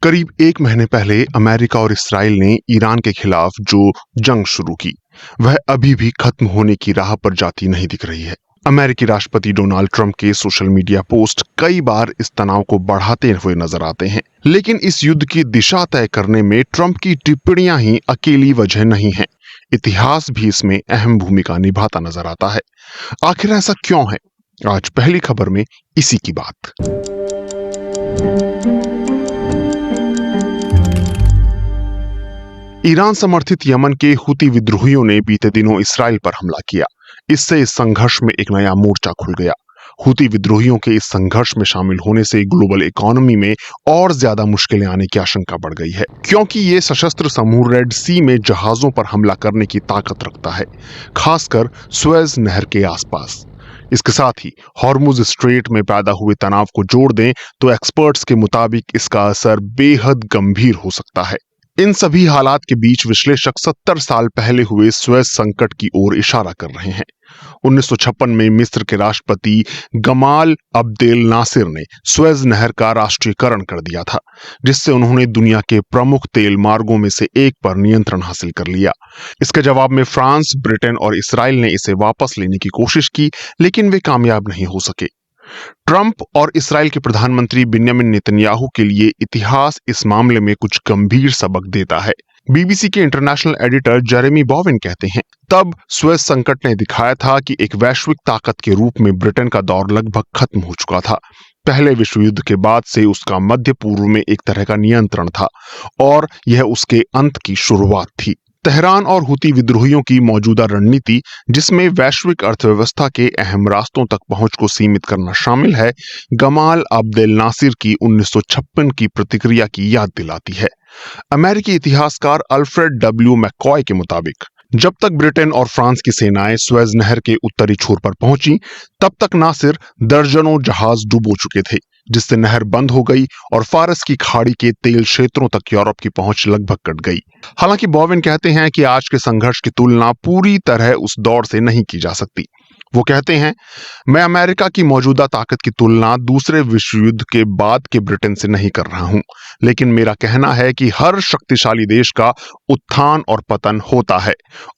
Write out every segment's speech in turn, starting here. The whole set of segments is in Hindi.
करीब एक महीने पहले अमेरिका और इसराइल ने ईरान के खिलाफ जो जंग शुरू की, वह अभी भी खत्म होने की राह पर जाती नहीं दिख रही है। अमेरिकी राष्ट्रपति डोनाल्ड ट्रंप के सोशल मीडिया पोस्ट कई बार इस तनाव को बढ़ाते हुए नजर आते हैं, लेकिन इस युद्ध की दिशा तय करने में ट्रंप की टिप्पणियां ही अकेली वजह नहीं है। इतिहास भी इसमें अहम भूमिका निभाता नजर आता है। आखिर ऐसा क्यों है? आज पहली खबर में इसी की बात। ईरान समर्थित यमन के हुती विद्रोहियों ने बीते दिनों इसराइल पर हमला किया। इससे इस संघर्ष में एक नया मोर्चा खुल गया। हुती विद्रोहियों के इस संघर्ष में शामिल होने से ग्लोबल इकोनॉमी में और ज्यादा मुश्किलें आने की आशंका बढ़ गई है, क्योंकि ये सशस्त्र समूह रेड सी में जहाजों पर हमला करने की ताकत रखता है, खासकर सुएज नहर के आसपास। इसके साथ ही हॉर्मुज स्ट्रेट में पैदा हुए तनाव को जोड़ दें तो एक्सपर्ट्स के मुताबिक इसका असर बेहद गंभीर हो सकता है। इन सभी हालात के बीच विश्लेषक 70 साल पहले हुए सुएज संकट की ओर इशारा कर रहे हैं। 1956 में मिस्र के राष्ट्रपति गमाल अब्देल नासिर ने सुएज नहर का राष्ट्रीयकरण कर दिया था, जिससे उन्होंने दुनिया के प्रमुख तेल मार्गों में से एक पर नियंत्रण हासिल कर लिया। इसके जवाब में फ्रांस, ब्रिटेन और इसराइल ने इसे वापस लेने की कोशिश की, लेकिन वे कामयाब नहीं हो सके। ट्रंप और इसराइल के प्रधानमंत्री बेंजामिन नेतन्याहू के लिए इतिहास इस मामले में कुछ गंभीर सबक देता है। बीबीसी के इंटरनेशनल एडिटर जेरेमी बोवेन कहते हैं, तब सुएज संकट ने दिखाया था कि एक वैश्विक ताकत के रूप में ब्रिटेन का दौर लगभग खत्म हो चुका था। पहले विश्व युद्ध के बाद से उसका मध्य पूर्व में एक तरह का नियंत्रण था और यह उसके अंत की शुरुआत थी। तेहरान और हुती विद्रोहियों की मौजूदा रणनीति, जिसमें वैश्विक अर्थव्यवस्था के अहम रास्तों तक पहुंच को सीमित करना शामिल है, गमाल अब्देल नासिर की 1956 की प्रतिक्रिया की याद दिलाती है। अमेरिकी इतिहासकार अल्फ्रेड डब्ल्यू मैककॉय के मुताबिक जब तक ब्रिटेन और फ्रांस की सेनाएं सुएज नहर के उत्तरी छोर पर पहुंची, तब तक नासिर दर्जनों जहाज डुबो चुके थे, जिससे नहर बंद हो गई और फारस की खाड़ी के तेल क्षेत्रों तक यूरोप की पहुंच लगभग कट गई। हालांकि बोवेन कहते हैं कि आज के संघर्ष की तुलना पूरी तरह उस दौर से नहीं की जा सकती। वो कहते हैं, मैं अमेरिका की मौजूदा ताकत की तुलना दूसरे विश्व युद्ध के बाद के ब्रिटेन से नहीं कर रहा हूं, लेकिन मेरा कहना है कि हर शक्तिशाली देश का उत्थान और पतन होता है,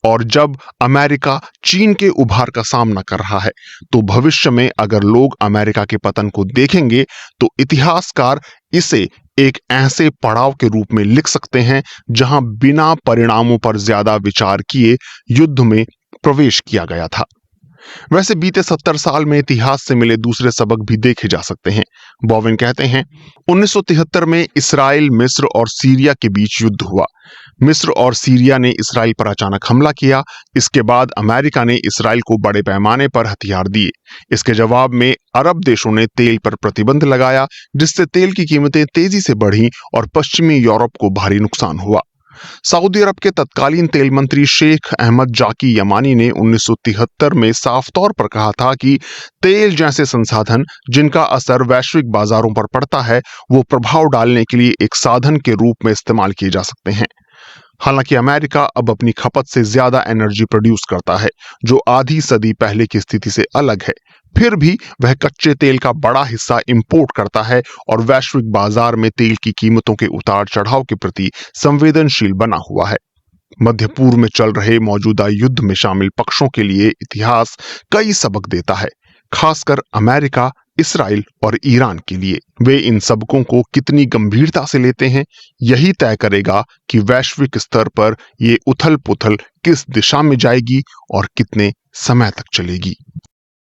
और जब अमेरिका चीन के उभार का सामना कर रहा है, तो भविष्य में अगर लोग अमेरिका के पतन को देखेंगे तो इतिहासकार इसे एक ऐसे पड़ाव के रूप में लिख सकते हैं जहां बिना परिणामों पर ज्यादा विचार किए युद्ध में प्रवेश किया गया था। वैसे बीते 70 साल में इतिहास से मिले दूसरे सबक भी देखे जा सकते हैं। बोवेन कहते हैं, 1973 में इसराइल, मिस्र और सीरिया के बीच युद्ध हुआ। मिस्र और सीरिया ने इसराइल पर अचानक हमला किया। इसके बाद अमेरिका ने इसराइल को बड़े पैमाने पर हथियार दिए। इसके जवाब में अरब देशों ने तेल पर प्रतिबंध लगाया, जिससे तेल की कीमतें तेजी से बढ़ीं और पश्चिमी यूरोप को भारी नुकसान हुआ। सऊदी अरब के तत्कालीन तेल मंत्री शेख अहमद जाकी यमानी ने 1973 में साफ तौर पर कहा था कि तेल जैसे संसाधन जिनका असर वैश्विक बाजारों पर पड़ता है, वो प्रभाव डालने के लिए एक साधन के रूप में इस्तेमाल किए जा सकते हैं। हालांकि अमेरिका अब अपनी खपत से ज्यादा एनर्जी प्रोड्यूस करता है, जो आधी सदी पहले की स्थिति से अलग है। फिर भी वह कच्चे तेल का बड़ा हिस्सा इंपोर्ट करता है और वैश्विक बाजार में तेल की कीमतों के उतार चढ़ाव के प्रति संवेदनशील बना हुआ है। मध्य पूर्व में चल रहे मौजूदा युद्ध में शामिल पक्षों के लिए इतिहास कई सबक देता है, खासकर अमेरिका, इसराइल और ईरान के लिए। वे इन सबकों को कितनी गंभीरता से लेते हैं, यही तय करेगा कि वैश्विक स्तर पर ये उथल पुथल किस दिशा में जाएगी और कितने समय तक चलेगी।